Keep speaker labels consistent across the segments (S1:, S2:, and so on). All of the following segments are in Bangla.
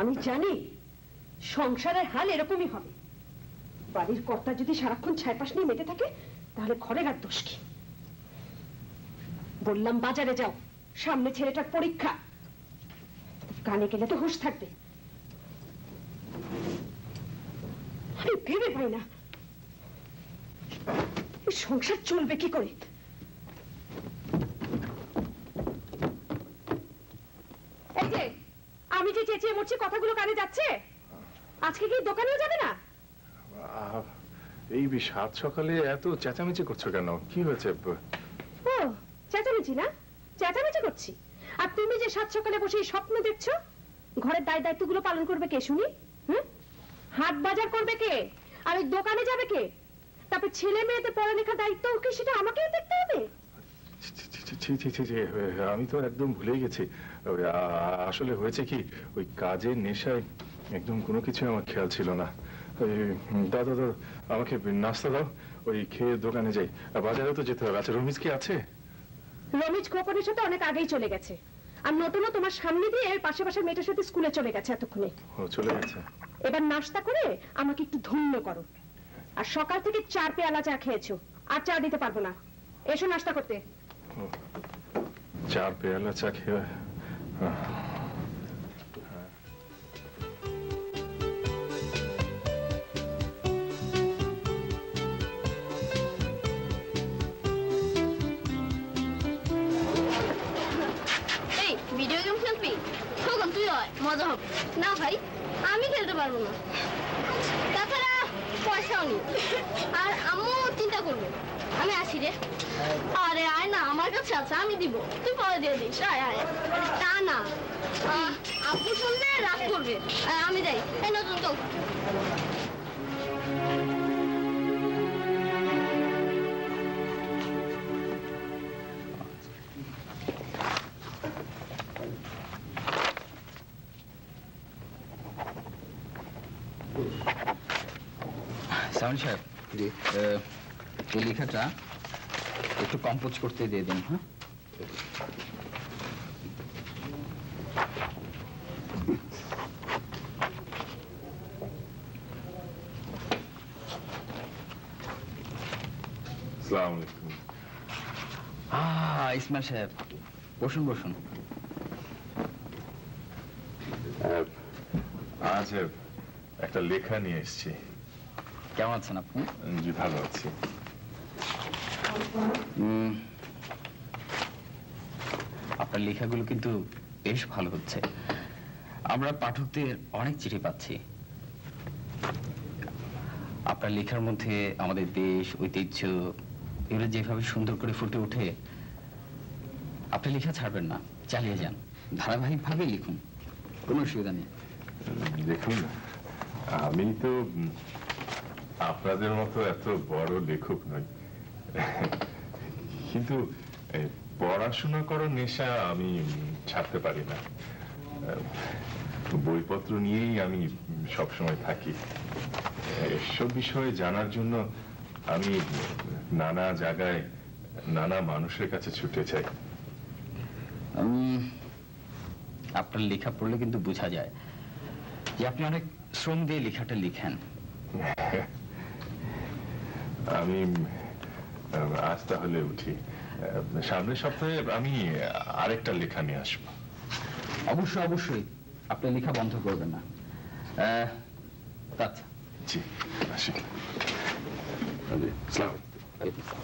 S1: আমি জানি সংসারের হাল এরকমই হবে। বাড়ির কর্তা যদি সারাক্ষণ ছাইপাশ নিয়ে মেতে থাকে তাহলে ঘরের আর দোষ কি? বললাম বাজারে যাও, সামনে ছেলেটার পরীক্ষা, কানে গেলে তো হুঁশ থাকবে। আমি ভেবে পাই না সংসার চলবে কি করে। এই যে আমি যে চেঁচিয়ে মরছি কথাগুলো কানে যাচ্ছে? আজকে কি দোকানেও যাবে না?
S2: এই সাত সকালে এত চেঁচামেচি করছো কেন? কি হয়েছে?
S1: ও চেঁচামেচি না, চেঁচামেচি করছি। আর তুমি যে সাত সকালে বসে স্বপ্ন দেখছো, ঘরের দায়িত্বগুলো পালন করবে কে শুনি? হাট বাজার করবে কে? আর ওই দোকানে যাবে কে? তারপর ছেলে মেয়েদের পড়ালেখার দায়িত্ব কি সেটা আমাকেই দেখতে হবে?
S2: আমি তো একদম ভুলেই গেছি। আসলে হয়েছে কি, ওই কাজের নেশায় একদম কোনো কিছু আমার খেয়াল ছিল না। দাদা দাদা আমাকে নাস্তা দাও, ওই খেয়ে দোকানে যাই। বাজারে তো যেতে হবে। আচ্ছা রমিজ কি আছে?
S1: রমিজ খোকনের সাথে অনেক আগেই চলে গেছে। আর নতুনও তোমার সামনে দিয়ে পাশে পাশের মেয়েটার সাথে স্কুলে চলে গেছে এতক্ষণে।
S2: ও চলে গেছে।
S1: এবার নাস্তা করে আমাকে একটু ধন্য করো। আর সকাল থেকে 4 পেয়ালা চা খেয়েছো, আর চা দিতে পারবো না। এসো নাস্তা করতে।
S2: 4 পেয়ালা চা খেয়ে
S3: ভিডিও গেম খেলবি? তখন তুই হয় মজা হবে না ভাই, আমি খেলতে পারবো না। তাছাড়া পয়সাও নেই, আর আম্মু চিন্তা করবে। আমি আসি রে। আরে আয় না, আমার কাছে আছে, আমি দিব, তুই পরে দিয়ে দিস। আয় আয়। তা না, আব্বু শুনলে রাগ করবে। আমি যাই। এই নতুন তো
S4: সাউন্ড সাহেব, এই লেখাটা একটু কম্পোজ করতে দিয়ে দিন। হ্যাঁ, ইসমাইল সাহেব বসুন বসুন।
S2: আজ একটা লেখা নিয়ে এসেছি।
S4: কেমন আছেন আপনি?
S2: জি ভালো আছি।
S4: আপনার লেখাগুলো কিন্তু বেশ ভালো হচ্ছে। আমরা পাঠকদের অনেক চিঠি পাচ্ছি। আপনার লেখার মধ্যে আমাদের দেশ, ঐতিহ্য এগুলো যেভাবে সুন্দর করে ফুটে ওঠে। আপনি লেখা ছাড়বেন না, চালিয়ে যান, ধারাবাহিকভাবে লিখুন, কোনো অসুবিধা নেই।
S2: দেখুন, আমি তো আপনাদের মতো এত বড় লেখক নই, কিন্তু পড়াশোনা করার নেশা আমি ছাড়তে পারি না। বইপত্র নিয়েই আমি সবসময় থাকি। এসব বিষয়ে জানার জন্য আমি নানা জায়গায় নানা মানুষের কাছে ছুটে যাই।
S4: আপনার লেখা পড়লে কিন্তু বোঝা যায় যে আপনি অনেক শ্রম দিয়ে লেখাটা লিখেন।
S2: আমি আজ তাহলে উঠি। সামনের সপ্তাহে আমি আরেকটা লেখা নিয়ে আসবো।
S4: অবশ্যই অবশ্যই, আপনি লেখা বন্ধ করবেন না। আচ্ছা
S2: জি, আসি। আসসালামু আলাইকুম।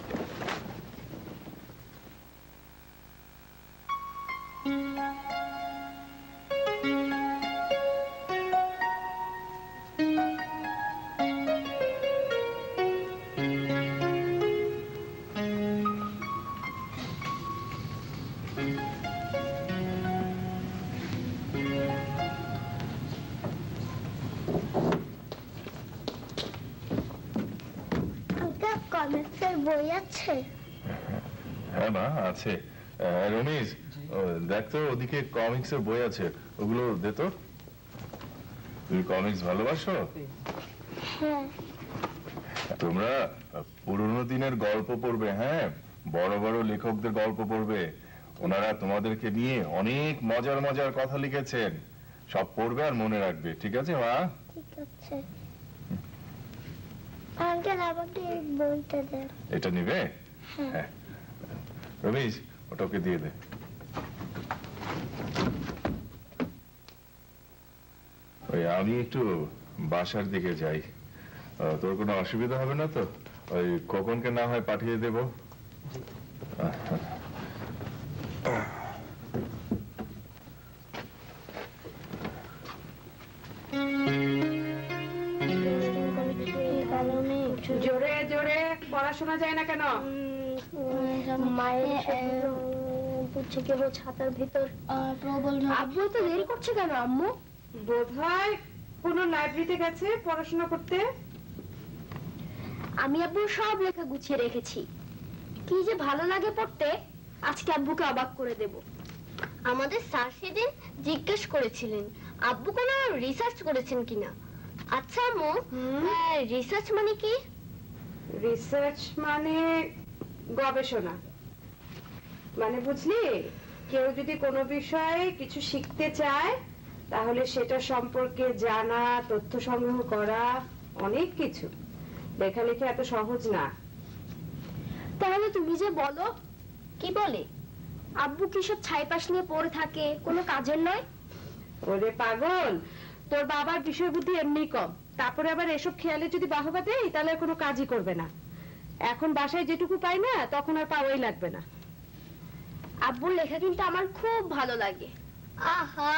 S3: বই আছে?
S2: হ্যাঁ মা, আছে। রমেশ, দেখ তো ওদিকে কমিক্সের বই আছে, ওগুলো দে তো। তুমি কমিক্স ভালোবাসো?
S3: হ্যাঁ।
S2: তোমরা পুরনো দিনের গল্প পড়বে, হ্যাঁ, বড় বড় লেখকদের গল্প পড়বে। ওনারা তোমাদেরকে নিয়ে অনেক মজার মজার কথা লিখেছেন। সব পড়বে আর মনে রাখবে, ঠিক আছে মা?
S3: ঠিক আছে আঙ্কেল, আমাকে এই বইটা দেন।
S2: এটা নিবে? হ্যাঁ। রমেশ, ওটা ওকে দিয়ে দে। ওই আমি একটু বাসার দিকে যাই, তোর কোনো অসুবিধা হবে না তো? ওই কখনকে না হয় পাঠিয়ে দেব।
S1: জোরে জোরে পড়াশোনা যায় না কেন?
S3: মায়ের বুঝছে কেবল ছাতার ভিতর প্রবল। আব্বু তো দেরি করছে কেন আম্মু?
S1: বোধহয় কোন লাইব্রেরিতে গেছে পড়াশোনা করতে।
S3: আমি আব্বু সব লেখা গুছিয়ে রেখেছি, কি যে ভালো লাগে পড়তে। আজকে আব্বুকে অবাক করে দেব। আমাদের স্যার সেদিন জিজ্ঞেস করেছিলেন আব্বু কোনো রিসার্চ করেছেন কিনা। আচ্ছা আম্মু, রিসার্চ মানে কি?
S1: রিসার্চ মানে গবেষণা, মানে বুঝলি, কেউ যদি কোনো বিষয়ে কিছু শিখতে চায় তাহলে সেটা সম্পর্কে জানা, তথ্য সংগ্রহ করা, অনেক কিছু। লেখালেখি এত সহজ না।
S3: তাহলে তুমি যে বলো, কি বলে আব্বু কি সব ছাইপাশ নিয়ে পড়ে থাকে, কোনো কাজের নয়?
S1: ওরে পাগল, তোর বাবার বিষয় বুদ্ধি এমনি কম, তারপরে আবার এসব খেয়ালে যদি বাহবা দেয় তাহলে আর কোনো কাজই করবে না। এখন বাসায় যেটুকু পাই না তখন আর পাওয়াই লাগবে না।
S3: আব্বুর লেখা কিন্তু আমার খুব ভালো লাগে। আহা,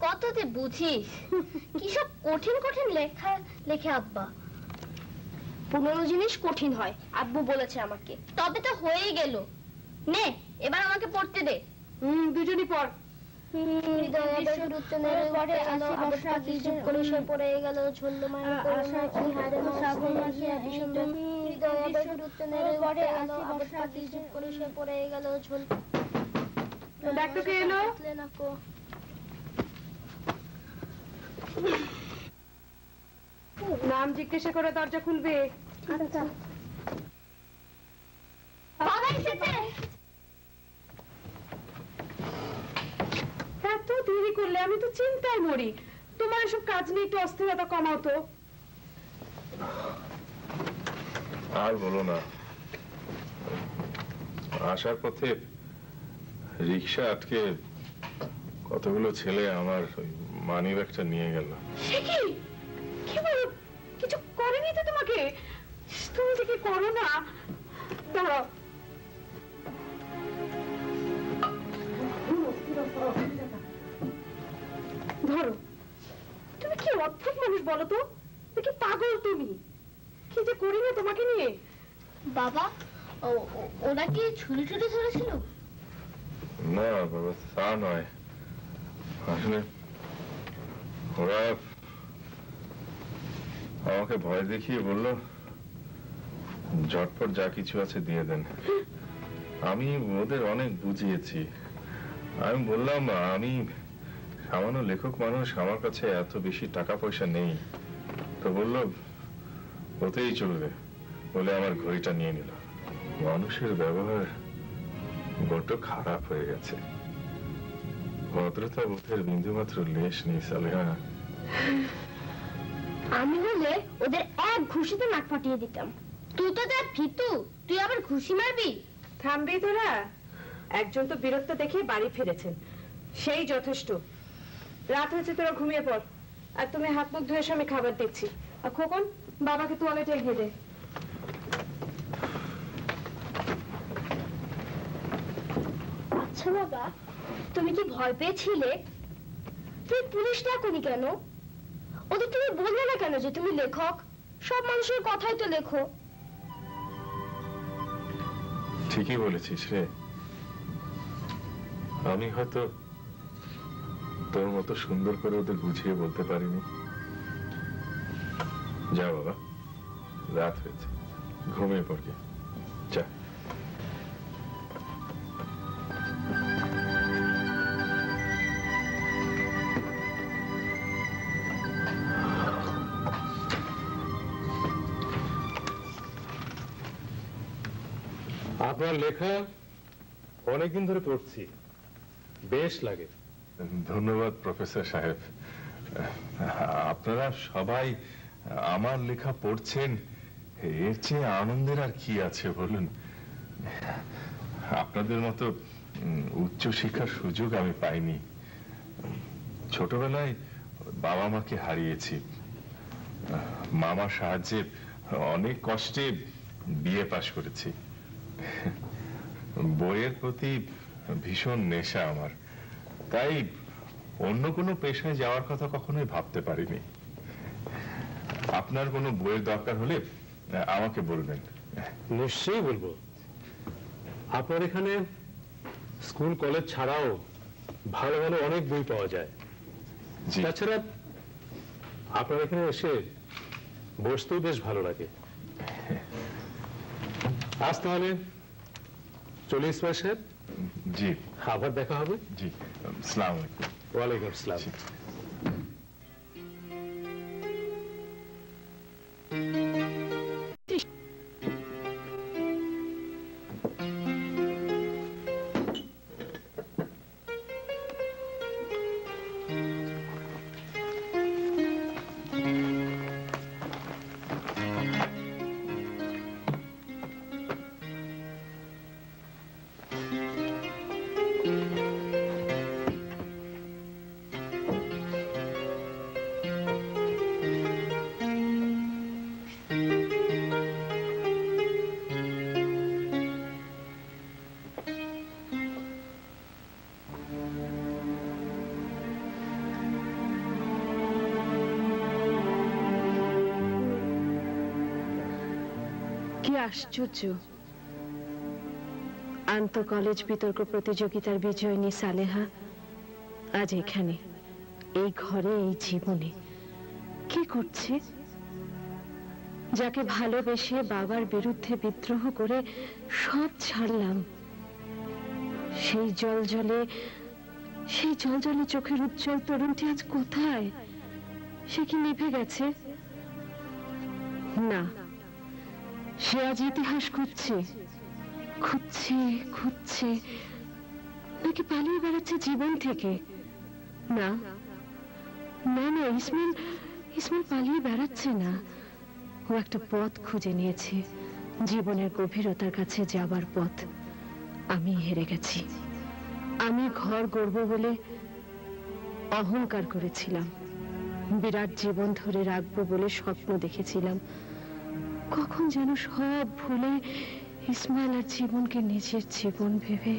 S3: কত যে বুঝিস। কি সব কঠিন কঠিন লেখা লেখে আব্বা। 15 জিনিস কঠিন হয় আব্বু বলেছে আমাকে। তবে তো হয়ে গেল। নে এবার আমাকে পড়তে দে।
S1: দুজনই পড়। ডাক্তারকে এলো? নাম জিজ্ঞাসা করে দরজা খুলবে।
S3: আচ্ছা। বাবা এসেছে।
S1: এত দেরি করলে আমি তো চিন্তায় মরি। তোমার এসব কাজ নিয়ে একটু অস্থিরতা কমাও তো।
S2: আর বলো না, আসার পথে রিক্সা আটকে কতগুলো ছেলে আমার মানি ব্যাগটা নিয়ে গেল।
S1: সে কি? কি বলো? কিছু করেনি তো তোমাকে? তুমি যে কি করো না। দাঁড়াও, ধরো। তুমি কি অদ্ভুত মানুষ বলো তো? কি পাগল তুমি? কি যে করি না তোমাকে নিয়ে।
S3: বাবা, ওরা কি ছুরি টুরি ধরেছিল?
S2: না বাবা, তা নয়। আসলে ওরা আমাকে ভয় দেখিয়ে বলল ঝটপট যা কিছু আছে দিয়ে দেন। আমি ওদের অনেক বুঝিয়েছি। আমি বললাম আমি সামান্য লেখক মানুষ, আমার কাছে এত বেশি টাকা পয়সা নেই। তো বলল ওতেই চলবে বলে আমার ঘড়িটা নিয়ে নিল। মানুষের ব্যবহার বড্ড খারাপ হয়ে গেছে। ভদ্রতা বোধের বিন্দুমাত্র লেশ নেই সালেহা।
S3: আমি হলে ওদের এক ঘুষিতে নাক ফাটিয়ে দিতাম। তুই তো যা ভীতু, তুই আবার ঘুষি মারবি?
S1: থামবি তোরা? একজন তো বীরত্ব দেখে বাড়ি ফিরেছেন, সেই যথেষ্ট। রাত হয়েছে, তোরা ঘুমিয়ে পড়। আর তুমি হাত মুখ ধুয়ে এসে আমি খাবার দিচ্ছি। আর খোকন, বাবাকে তোয়ালেটে এগিয়ে দে।
S3: আচ্ছা বাবা, তুমি কি ভয় পেয়েছিলে? তুমি পুলিশ ডাকোনি কেন? ওদের তুমি বললে না কেন যে তুমি লেখক? সব মানুষের কথাই তো লেখো।
S2: ঠিকই বলেছিস রে। আমি হয়তো তোর মতো সুন্দর করে ওদের বুঝিয়ে বলতে পারিনি। যা বাবা, রাত হয়েছে, ঘুমিয়ে পড়বে। যা।
S5: আপনার লেখা অনেকদিন ধরে পড়ছি, বেশ লাগে।
S2: ধন্যবাদ প্রফেসর সাহেব। আপনারা সবাই আমার লেখা পড়ছেন, এর চেয়ে আনন্দের আর কি আছে বলুন। আপনাদের মতো উচ্চ শিক্ষার সুযোগ আমি পাইনি। ছোটবেলায় বাবা মাকে হারিয়েছি। মামার সাহায্যে অনেক কষ্টে বিএ পাশ করেছি। বইয়ের প্রতি ভীষণ নেশা আমার, তাই অন্য কোনো পেশায় যাওয়ার কথা কখনোই ভাবতে পারিনি। আপনার কোনো বইয়ের দরকার হলে আমাকে বলবেন।
S5: নিশ্চয়ই বলবো। আপনার এখানে স্কুল কলেজ ছাড়াও ভালো ভালো অনেক বই পাওয়া যায়। তাছাড়া আপনার এখানে এসে বসতেও বেশ ভালো লাগে। আজ তাহলে চলে ইসমাইল সাহেব।
S2: জি,
S5: আবার দেখা হবে।
S2: জি, আসসালামু আলাইকুম।
S5: ওয়ালাইকুম আসসালাম।
S1: কি আশ্চর্য, আন্তঃ কলেজ বিতর্ক প্রতিযোগিতার বিজয়িনী সালেহা আজ এখানে, এই ঘরে, এই জীবনে কি করছে? যাকে ভালোবেসে বাবার বিরুদ্ধে বিদ্রোহ করে সব ছাড়লাম, সেই জলজলে চোখের উজ্জ্বল তরুণটি আজ কোথায়? সে কি নিভে গেছে? না, সে আজ ইতিহাস খুঁজছে নাকি পালিয়ে বেড়াচ্ছে জীবন থেকে? না না না, ইসমাইল পালিয়ে বেড়াচ্ছে না। ও একটা পথ খুঁজে নিয়েছে, জীবনের গভীরতার কাছে যাবার পথ। আমি হেরে গেছি। আমি ঘর গড়ব বলে অহংকার করেছিলাম, বিরাট জীবন ধরে রাখবো বলে স্বপ্ন দেখেছিলাম। কখন যেন সব ভুলে ইসমাইল আর জীবনকে নিজের জীবন ভেবে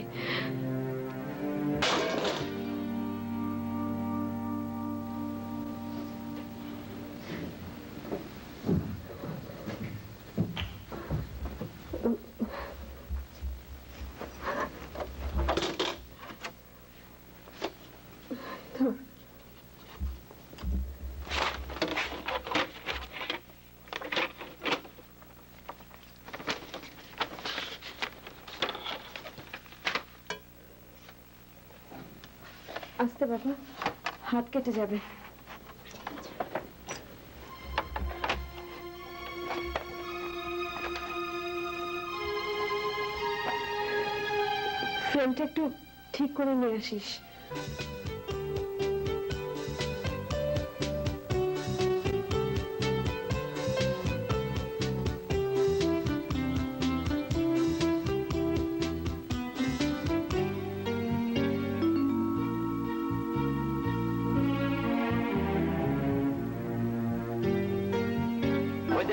S1: আস্তে বাবা, হাত কেটে যাবে। ফ্রেমটা একটু ঠিক করে নিয়ে আসিস।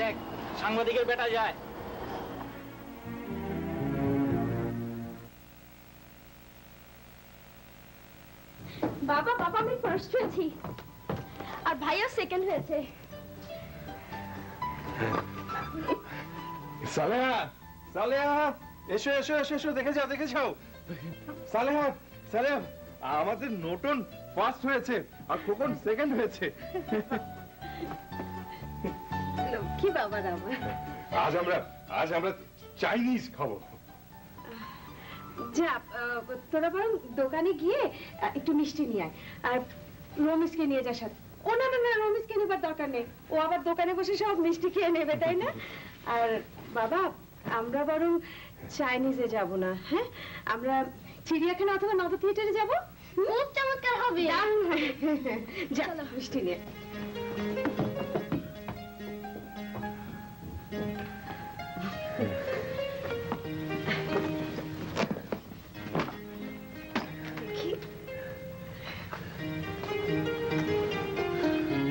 S6: দেখ, সাংবাদিকের বেটা যায়।
S3: বাবা বাবা, আমি ফার্স্ট হয়েছি আর ভাইয়া সেকেন্ড হয়েছে।
S6: সালেহা, সালেহা, এসো এসো এসো এসো, দেখে যাও। সালেহা, সালেহা, আমাদের নোটন ফার্স্ট হয়েছে আর খোকন সেকেন্ড হয়েছে।
S1: কি বাবা আমার,
S2: আজ আমরা চাইনিজ খাবো।
S1: যা, তোরা বরং দোকানে গিয়ে একটু মিষ্টি নিয়ে আয়, আর রমেশকে নিয়ে যা সাথে। ও না না না, রমেশকে নেবার দরকার নেই, ও আবার দোকানে বসে সব মিষ্টি খেয়ে নেবে, তাই না? আর বাবা, আমরা বরং চাইনিজে যাব না, হ্যাঁ? আমরা চিড়িয়াখানা অথবা নব থিয়েটারে যাব।
S3: খুব চমৎকার হবে।
S1: দারুণ হয়। যা মিষ্টি নিয়ে।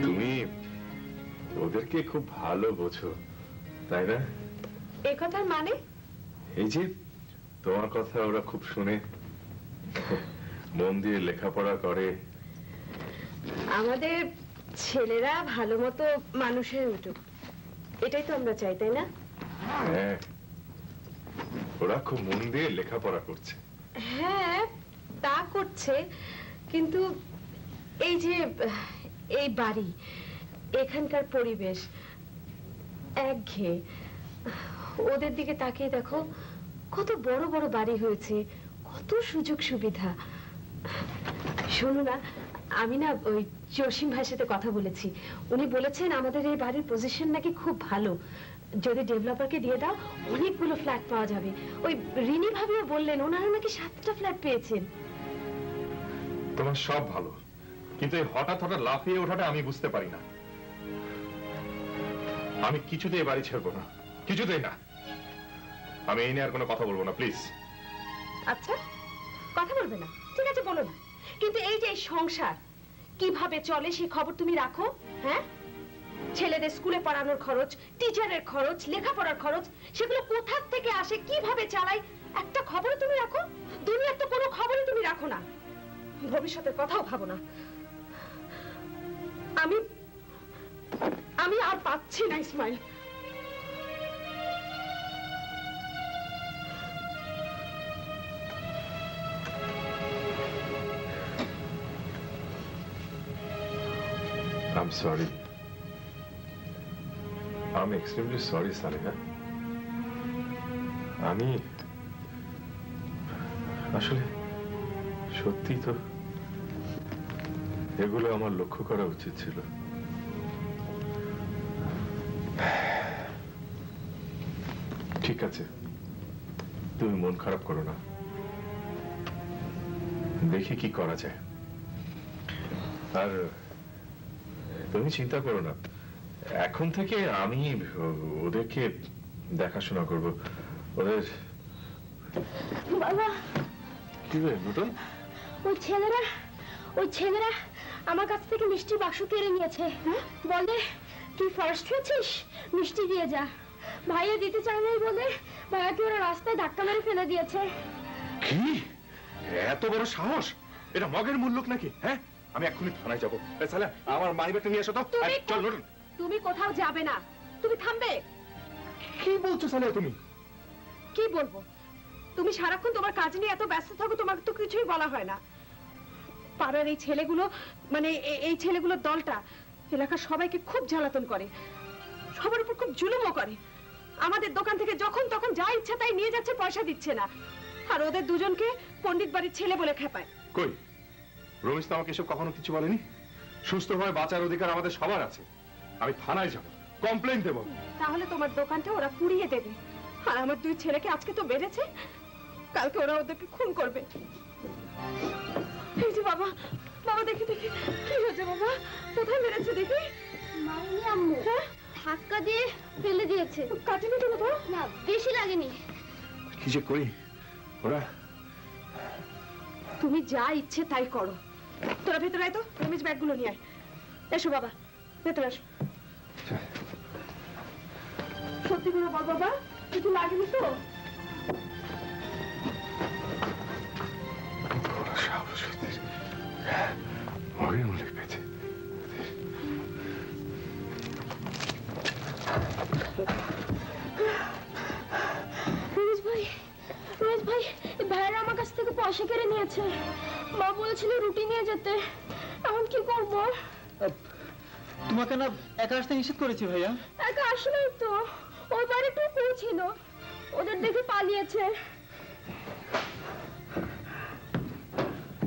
S2: তুমি ওদেরকে খুব ভালো বোঝো, তাই না?
S1: এ কথার মানে?
S2: এই যে তোমার কথা ওরা খুব শুনে, মন দিয়ে লেখাপড়া করে।
S1: আমাদের ছেলেরা ভালো মতো মানুষ হয়ে উঠুক, এটাই তো আমরা চাই, তাই না?
S2: হ্যাঁ, ওরা খুব মন দিয়ে লেখাপড়া করছে।
S1: হ্যাঁ, তা করছে, কিন্তু এই যে এই বাড়ি, এখানকার পরিবেশ একঘেয়ে। ওদের দিকে তাকিয়ে দেখো, কত বড় বড় বাড়ি হয়েছে, কত সুযোগ সুবিধা। শোনো না, আমি না ওই জসিম ভাইয়ের সাথে কথা বলেছি। উনি বলেছেন আমাদের এই বাড়ির পজিশন নাকি খুব ভালো, যদি ডেভেলপারকে দিয়ে দাও অনেকগুলো ফ্ল্যাট পাওয়া যাবে। ওই রিনি ভাবিও বললেন ওনারা নাকি 7টা ফ্ল্যাট পেয়েছেন।
S2: তোমার সব ভালো, কিন্তু এই হঠাৎ হঠাৎ লাফিয়ে ওঠাটা আমি বুঝতে পারি না। আমি কিছুতেই বাড়ি ছাড়বো না, কিছুতেই না। আমি এই নিয়ে আর কোনো কথা বলবো না, প্লিজ।
S1: আচ্ছা, কথা বলবে না, ঠিক আছে বলো না, কিন্তু এই যে এই সংসার কিভাবে চলে সেই খবর তুমি রাখো? হ্যাঁ, ছেলেদের স্কুলে পড়ানোর খরচ, টিচারের খরচ, লেখাপড়ার খরচ, সেগুলো কোথা থেকে আসে, কিভাবে চালায়, একটা খবর তুমি রাখো? দুনিয়ার তো কোনো খবরই তুমি রাখো না, ভবিষ্যতের কথাও ভাবো না। আমি আর পাচ্ছি না Ismail.
S2: I'm sorry. I'm extremely sorry, Saleha. আমি আসলে সত্যি তো এগুলো আমার লক্ষ্য করা উচিত ছিল। ঠিক আছে, তুমি মন খারাপ করো না, দেখি কি করা যায়। আর তুমি চিন্তা করো না, এখন থেকে আমি ওদেরকে দেখাশোনা করব। ওদের
S3: বাবা,
S2: কি রে নতুন?
S3: ওই ছেলেরা আমার কাছ থেকে মিষ্টি বাক্স কেড়ে নিয়েছে। বলে তুই ফার্স্ট হয়েছিস, মিষ্টি দিয়ে যা। ভাইয়া দিতে চায় নাই বলে ভাইয়াকে ওরা রাস্তায় ধাক্কা মেরে ফেলে দিয়েছে।
S2: কি এত বড় সাহস? এটা মগের মুল্লুক নাকি? হ্যাঁ, আমি এক্ষুনি থানায় যাবো। সালে আমার মানিব্যাগটা নিয়ে এসো তো। চল নতুন।
S1: তুমি কোথাও যাবে না, তুমি থামবে।
S2: কি বলছো সালে তুমি?
S1: কি বলবো? তুমি সারাক্ষণ তোমার কাজ নিয়ে এত ব্যস্ত থাকো, তোমাকে তো কিছুই বলা হয় না। পাড়ার এই ছেলেগুলো, মানে এই ছেলেগুলোর দলটা এলাকার সবাইকে খুব জ্বালাতন করে, সবার উপর খুব জুলুমও করে। আমাদের দোকান থেকে যখন তখন যা ইচ্ছা তাই নিয়ে যাচ্ছে, পয়সা দিচ্ছে না। আর ওদের দুজনকে পণ্ডিত বাড়ির ছেলে বলে খেপায়।
S2: কই, রমেশ তো আমাকে এসব কখনো কিছু বলেনি। সুস্থভাবে বাঁচার অধিকার আমাদের সবার আছে। আমি থানায় যাব, কমপ্লেইন দেব।
S1: তাহলে তোমার দোকানটা ওরা পুড়িয়ে দেবে। আর আমার দুই ছেলেকে আজকে তো বেড়েছে, কালকে ওরা ওদেরকে খুন করবে। এই যে বাবা, বাবা দেখি দেখি কি হয়েছে বাবা? কোথায় মেরেছে দেখি?
S3: মাইনি আম্মু, ধাক্কা দিয়ে ফেলে দিয়েছে।
S1: কাটেনি তো বাবা?
S3: না, বেশি লাগেনি।
S2: কি যে করি? ওরা
S1: তুমি যা ইচ্ছে তাই করো। তোরা ভেতরে আয় তো, রমেশ ব্যাগগুলো নিয়ে আয়। এসো বাবা, ভেতরে এসো। সত্যি করে বল বাবা, কিছু লাগেনি তো?
S2: সাহস মগের মুল্লুক পেয়েছে।
S3: রমেশ ভাই, ভাইয়েরা আমার কাছ থেকে পয়সা কেড়ে নিয়েছে। মা বলেছিল রুটি নিয়ে যেতে, এখন কি করব?
S7: তোমাকে না একা আসতে নিষেধ করেছি ভাইয়া।
S3: একা আসলেই তো, ওই বাড়ি টুকু ছিল, ওদের দেখে পালিয়েছে।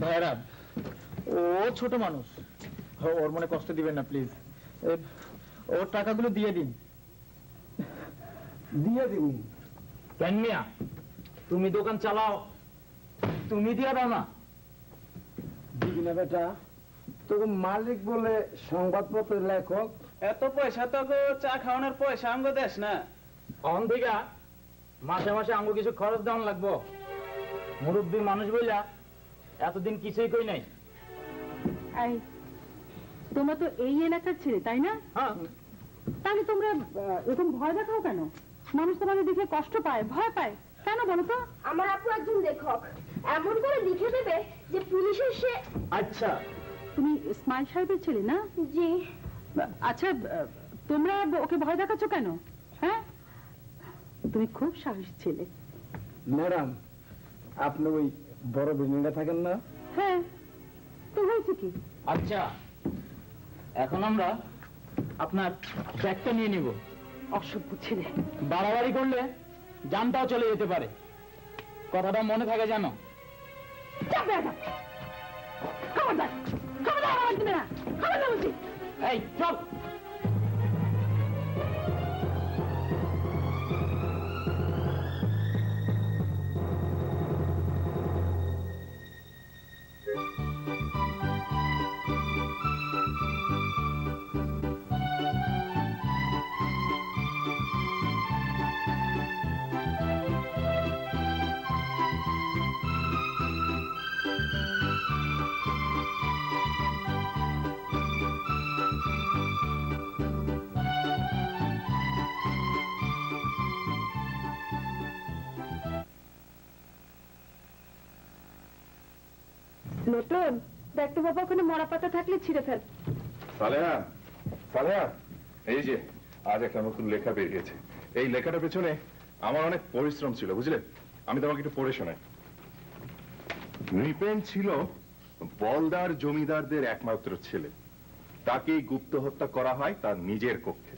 S7: ভাইয়ারা, ও ছোট মানুষ, ওর মনে কষ্ট দিবেন না প্লিজ। ওর টাকাগুলো দিয়ে দিন। দিয়ে দিন কেন মিয়া? তুমি দোকান চালাও, তুমি দিয়ে দাও না।
S8: না বেটা, তোকে মালিক বলে সংবাদপত্রের লেখক।
S7: এত পয়সা তো গো চা খাওয়ানোর পয়সা আঙ্গ দেশ না। অন দিঘা মাসে মাসে আঙ্গ কিছু খরচ দেওয়ান লাগবো। মুরব্বী মানুষ বইলা এতদিন কিছুই কই নাই।
S1: এই তোমরা তো এই এলাকার ছেলে, তাই না?
S7: হ্যাঁ,
S1: তাহলে তোমরা এরকম ভয় দেখাও কেন? মানুষ তোমাদের দেখে কষ্ট পায়, ভয় পায় কেন বলো তো?
S3: আমার আপু একজন লেখক, এমন করে লিখে দেবে যে পুলিশের সে।
S7: আচ্ছা
S1: তুমি ইসমাইল সাহেবের ছেলে না?
S3: জি।
S1: আচ্ছা, তোমরা ওকে ভয় দেখাচ্ছ কেন? হ্যাঁ, তুমি খুব সাহসী ছেলে।
S8: ম্যাডাম, আপনি ওই বড় বিল্ডিংটা থাকেন না?
S1: হ্যাঁ, তো হয়েছে কি?
S7: আচ্ছা, এখন আমরা আপনার ব্যাগটা নিয়ে নিব।
S1: অসভ্য ছেলে।
S7: বাড়াবাড়ি করলে জানটাও চলে যেতে পারে, কথাটা মনে থাকে জানো?
S1: খবরদার, খবরদার আমার দিবে না, খবরদার বলছি।
S7: এই চল।
S1: নতুন দেখ তো বাবা, ওখানে মরা পাতা থাকলে ছিঁড়ে ফেল।
S2: সালেহা, সালেহা, এই যে আজ একটা নতুন লেখা বেরিয়েছে। এই লেখাটার পেছনে আমার অনেক পরিশ্রম ছিল, বুঝলে? আমি তোমাকে একটু পড়ে শোনাই। নৃপেন ছিল বলদার জমিদারদের একমাত্র ছেলে। তাকেই গুপ্ত হত্যা করা হয় তার নিজের কক্ষে।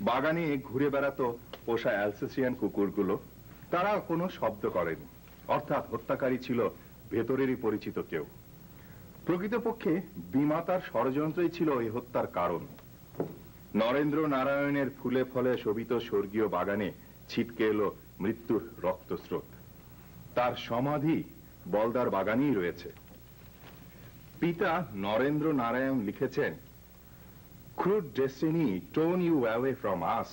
S2: বাগানে ঘুরে বেড়াতো পোষা অ্যালসেসিয়ান কুকুরগুলো। তারা কোনো শব্দ করেনি, অর্থাৎ হত্যাকারী ছিল ভেতরেরই পরিচিত কেউ। প্রকৃতপক্ষে বিমাতার ষড়যন্ত্রই ছিল এই হত্যার কারণ। নরেন্দ্র নারায়ণের ফুলে ফলে শোভিত স্বর্গীয় বাগানে ছিটকে এলো মৃত্যুর রক্তস্রোত। তার সমাধি বলদার বাগানেই রয়েছে। পিতা নরেন্দ্র নারায়ণ লিখেছেন, "Cruel destiny torn you away from us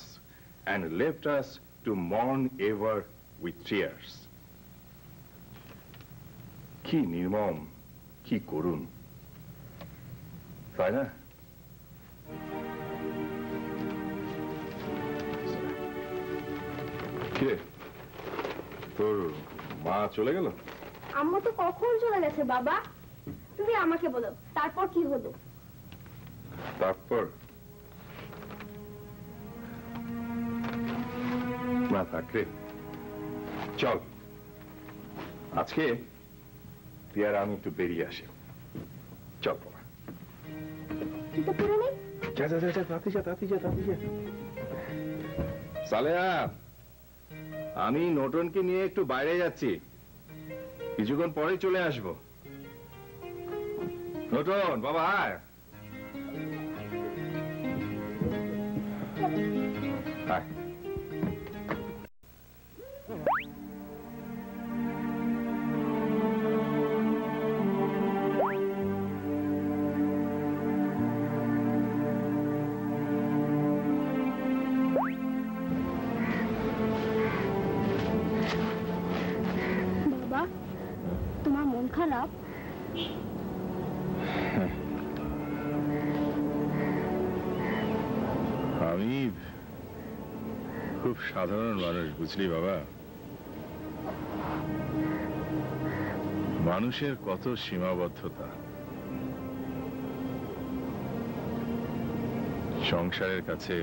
S2: and left us to mourn ever with tears." কি নির্মম, কি করুণ, তাই না? কে তোর মা চলে গেল?
S3: আম্মু তো কখন চলে গেছে বাবা? তুমি আমাকে বলো, তারপর কি হলো?
S2: তারপর না থাকলে চল আজকে তুই আর আমি একটু বেরিয়ে আসি। চল বাবা।
S3: জুতো পরে নেই?
S2: যা যা যা, তাড়াতাড়ি যা, তাড়াতাড়ি যা, তাড়াতাড়ি যা। সালেহা, আমি নটনকে নিয়ে একটু বাইরে যাচ্ছি, কিছুক্ষণ পরেই চলে আসবো। নটন বাবা, আয়। আয়।
S3: বাবা, তোমার মন খারাপ?
S2: আমি খুব সাধারণ মানুষ, বুঝলি বাবা। মানুষের কত সীমাবদ্ধতা, সংসারের কাছে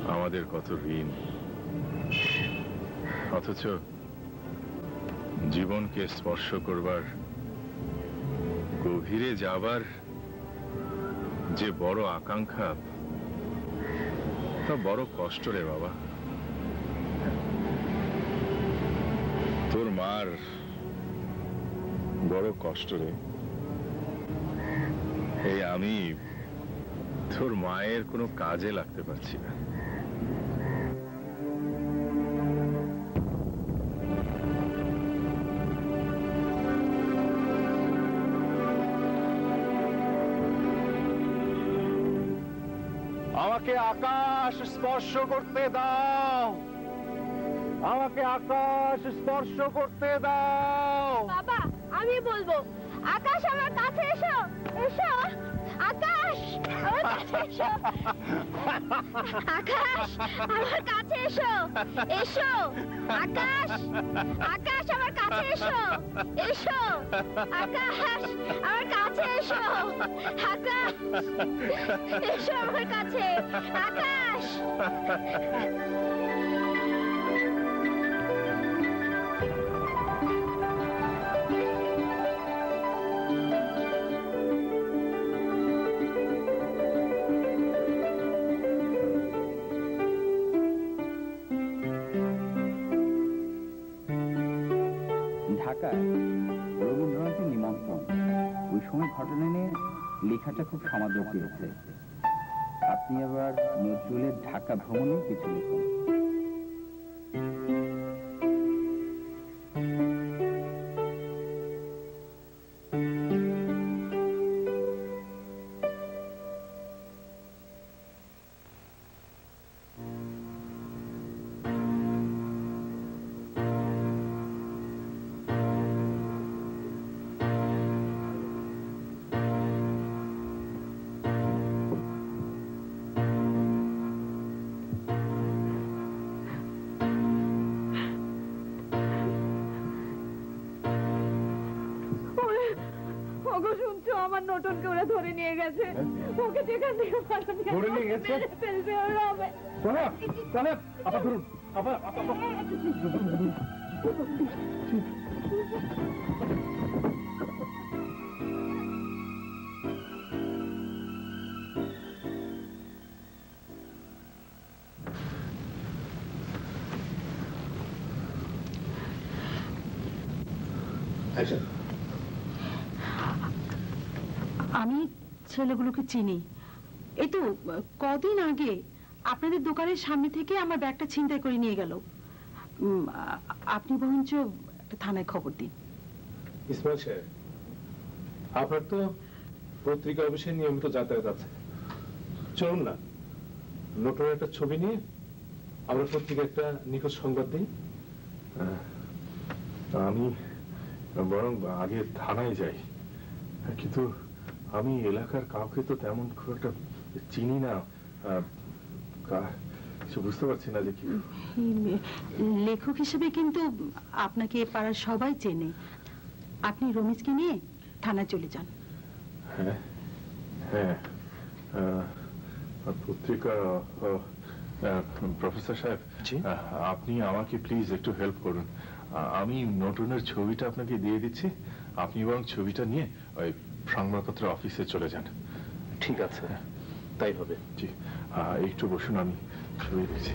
S2: আমাদের কত ঋণ, অথচ জীবনকে স্পর্শ করবার, গভীরে যাবার যে বড় আকাঙ্ক্ষা, তা বড় কষ্ট রে বাবা। তোর মার বড় কষ্ট রে। এই আমি তোর মায়ের কোনো কাজে লাগতে পারছি না।
S6: আমাকে আকাশ স্পর্শ করতে দাও, আমাকে আকাশ স্পর্শ করতে দাও।
S3: বাবা আমি বলবো, আকাশ আমার কাছে এসো, এসো আকাশ আমার কাছে এসো, আকাশ আমার কাছে এসো, এসো আকাশ, আকাশ আমার কাছে এসো, এসো আকাশ আমার কাছে এসো, আকাশ এসো আমার কাছে, আকাশ।
S4: ঢাকায় রবীন্দ্রনাথের নিমন্ত্রণ, ওই সময় ঘটনা নিয়ে লেখাটা খুব সমাদর পেয়েছে। আপনি আবার নজরুলের ঢাকা ভ্রমণের কিছু লিখুন।
S1: ওগো শুনছো, আমার নটনকে ওরা ধরে নিয়ে গেছে, ওকে যেখান থেকে
S6: ধরে নিয়ে গেছে?
S1: ফেলবে ওরা।
S6: তাহলে আবার ধরুন, আবার
S1: আমি ছেলেগুলোকে চিনি। এই তো কদিন আগে আপনাদের দোকানের সামনে থেকে আমার ব্যাগটা ছিনতাই করে নিয়ে গেল। আপনি বরঞ্চ একটা থানায় খবর দিন।
S5: ইসমাইল সাহেব, আপনার তো পত্রিকা অফিসে নিয়মিত যাতায়াত আছে, চলুন না নতুন একটা ছবি নিয়ে আমরা পত্রিকা একটা নিখোঁজ সংবাদ দিই।
S2: আমি বরং আগে থানায় যাই, কিন্তু আমি এলাকার কাউকে তো তেমন খুব একটা চিনি না, কিছু বুঝতে পারছি না যে কি।
S1: লেখক হিসেবে কিন্তু আপনাকে পাড়ার সবাই চেনে। আপনি রমেশকে নিয়ে থানায় চলে যান।
S2: হ্যাঁ হ্যাঁ, পত্রিকা প্রফেসর সাহেব, আপনি আমাকে প্লিজ একটু হেল্প করুন। আমি নতুনের ছবিটা আপনাকে দিয়ে দিচ্ছি, আপনি বরং ছবিটা নিয়ে ওই সংবাদপত্র অফিসে চলে যান।
S5: ঠিক আছে, তাই হবে।
S2: জি, একটু বসুন, আমি ছবি দিচ্ছি।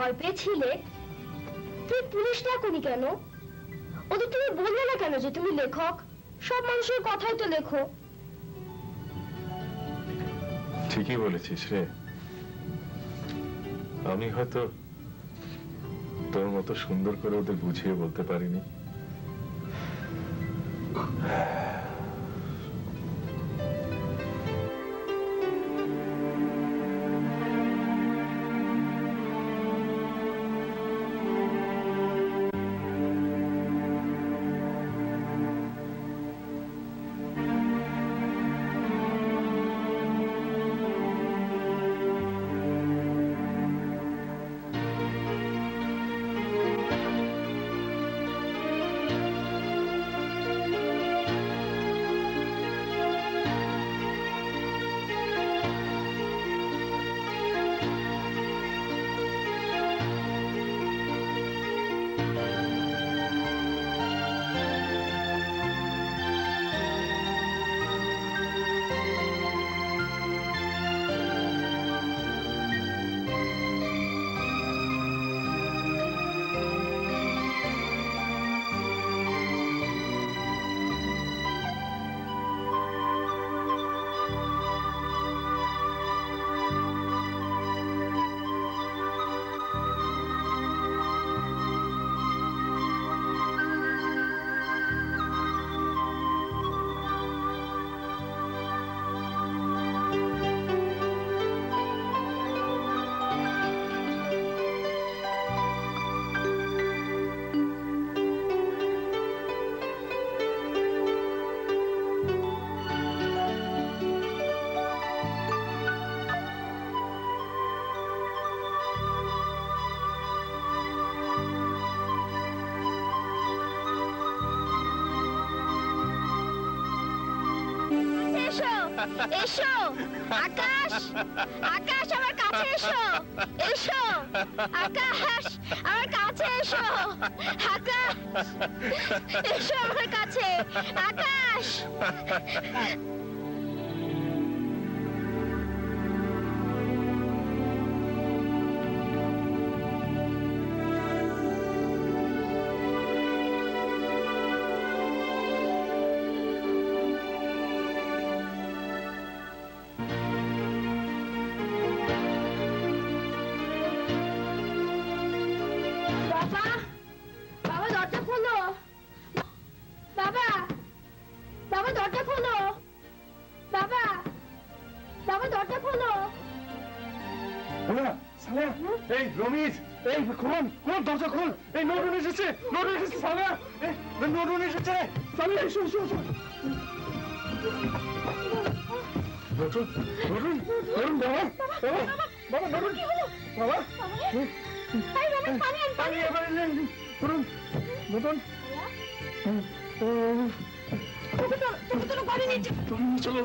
S3: ভয় পেয়েছিলে, তুমি পুলিশ ডাকোনি কেন? ওদের তুমি বললে না কেন যে তুমি লেখক? সব মানুষের কথাই তো লেখো।
S2: ঠিকই বলেছিস রে, আমি হয়তো তোর মতো সুন্দর করে ওদের বুঝিয়ে বলতে পারিনি।
S3: এসো আকাশ, আকাশ আমার কাছে এসো, এসো আকাশ আমার কাছে এসো, আকাশ এসো আমার কাছে, আকাশ।
S6: এই রমিজ, এই খোল খোল, দরজা খোল। এই নরুন এসেছে, নরুন এসেছে সালা, নরুন এসেছে সালা, এসো এসো এসো। নরুন নরুন নরুন, বাবা বাবা বাবা, নরুন বাবা, পানি এবার নরুন নরুন, চলো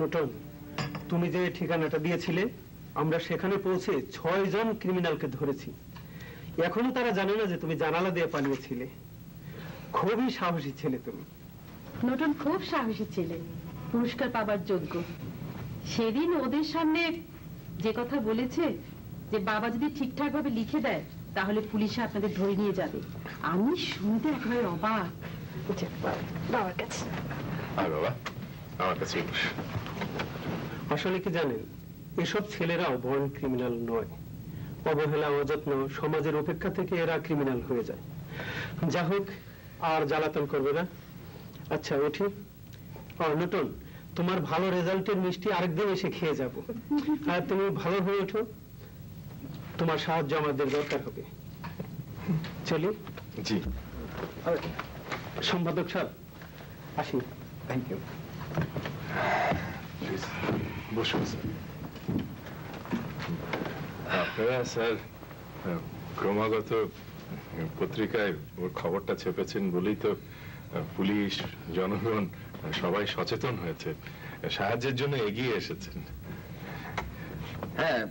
S8: নোটন, তুমি যে ঠিকানাটা দিয়েছিলে আমরা সেখানে পৌঁছে 6 জন ক্রিমিনালকে ধরেছি। এখনো তারা জানে না যে তুমি জানালা দিয়ে পালিয়েছিলে। খুবই সাহসী ছেলে তুমি।
S1: নতুন খুব সাহসী ছেলে, পুরস্কার পাবার যোগ্য। সেদিন ওদের সামনে যে কথা বলেছে যে বাবা যদি ঠিকঠাক ভাবে লিখে দেয় তাহলে পুলিশে আপনাদের ধরে নিয়ে যাবে, আমি শুনতে একেবারে অবাক। বাবার কাছে
S2: বাবা, আমার কাছে
S8: আসলে কি জানেন, এসব ছেলেরাও বর্ন ক্রিমিনাল নয়। অবহেলা, অযত্ন, সমাজের উপেক্ষা থেকে এরা ক্রিমিনাল হয়ে যায়। যা হোক, আর জ্বালাতন করবে না। আচ্ছা উঠি। নতুন, তোমার ভালো রেজাল্টের মিষ্টি আরেকদিন এসে খেয়ে যাব। আর তুমি ভালো হয়ে ওঠো, তোমার সাহায্য আমাদের দরকার হবে। চলি।
S2: জি
S8: সম্পাদক সাহেব, আসি।
S6: Thank you.
S2: বসুন আপনারা। স্যার, ক্রমাগত পত্রিকায় ওর খবরটা ছেপেছেন বলেই তো পুলিশ, জনগণ সবাই সচেতন হয়েছে, সাহায্যের জন্য এগিয়ে এসেছেন।
S9: হ্যাঁ,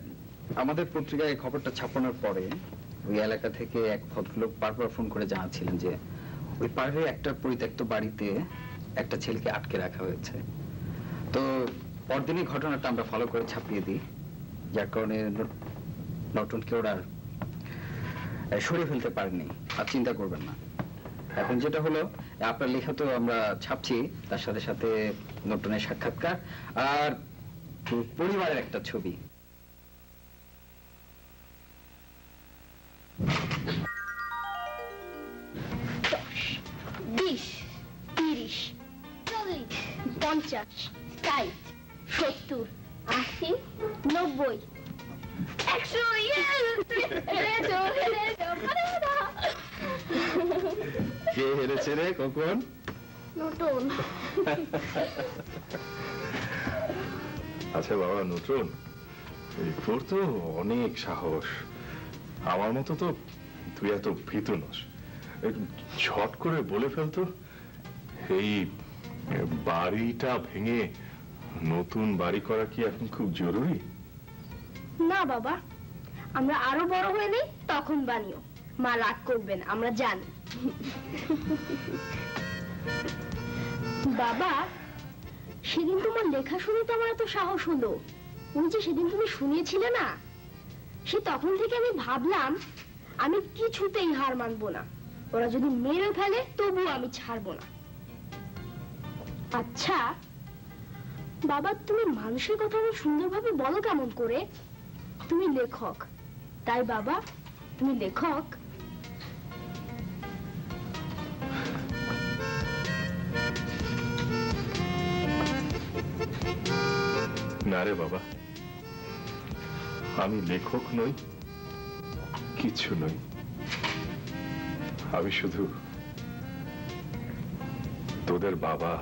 S9: আমাদের পত্রিকায় খবরটা ছাপানোর পরে
S4: ওই এলাকা থেকে এক ভদ্রলোক বারবার ফোন করে জানাচ্ছিলেন যে ওই পাড়ে একটা পরিত্যক্ত বাড়িতে একটা ছেলেকে আটকে রাখা হয়েছে। তো পরদিনই ঘটনাটা আমরা ফলো করে ছাপিয়ে দিই, যার কারণে নটনকে ওরা সরিয়ে ফেলতে পারেনি। আর চিন্তা করবেন না, এখন যেটা হলো আপনার লেখা তো আমরা ছাপছি, তার সাথে সাথে নটনের সাক্ষাৎকার আর পরিবারের একটা ছবি।
S3: 20, 30, 40, 50, 60, 70, 80, 90, 100,
S2: কে হেরেছে রে কখন?
S3: নতুন
S2: আচ্ছা বাবা নতুন, তোর তো অনেক সাহস, আমার মতো তো তুই এত ভীতু নস। ছট করে বলে ফেলতো, এই বাড়িটা ভেঙে নতুন বাড়ি করা কি এখন খুব জরুরি?
S3: না বাবা, আমরা আরো বড় হয়ে নেই, তখন বানিও। মা রাগ করবেন, আমরা জানি। বাবা, সেদিন তোমার লেখা শুনে তো আমার এত সাহস হলো। ওই যে সেদিন তুমি শুনিয়েছিলে না, সে তখন থেকে আমি ভাবলাম আমি কিছুতেই হার মানবো না। ওরা যদি মেরে ফেলে তবুও আমি ছাড়বো না। আচ্ছা বাবা, তুমি মানুষের কথা সুন্দরভাবে বলো কেমন করে? তুমি লেখক, তাই বাবা তুমি লেখক।
S2: না রে বাবা, আমি লেখক নই, কিছু নই। আমি শুধু তোদের বাবা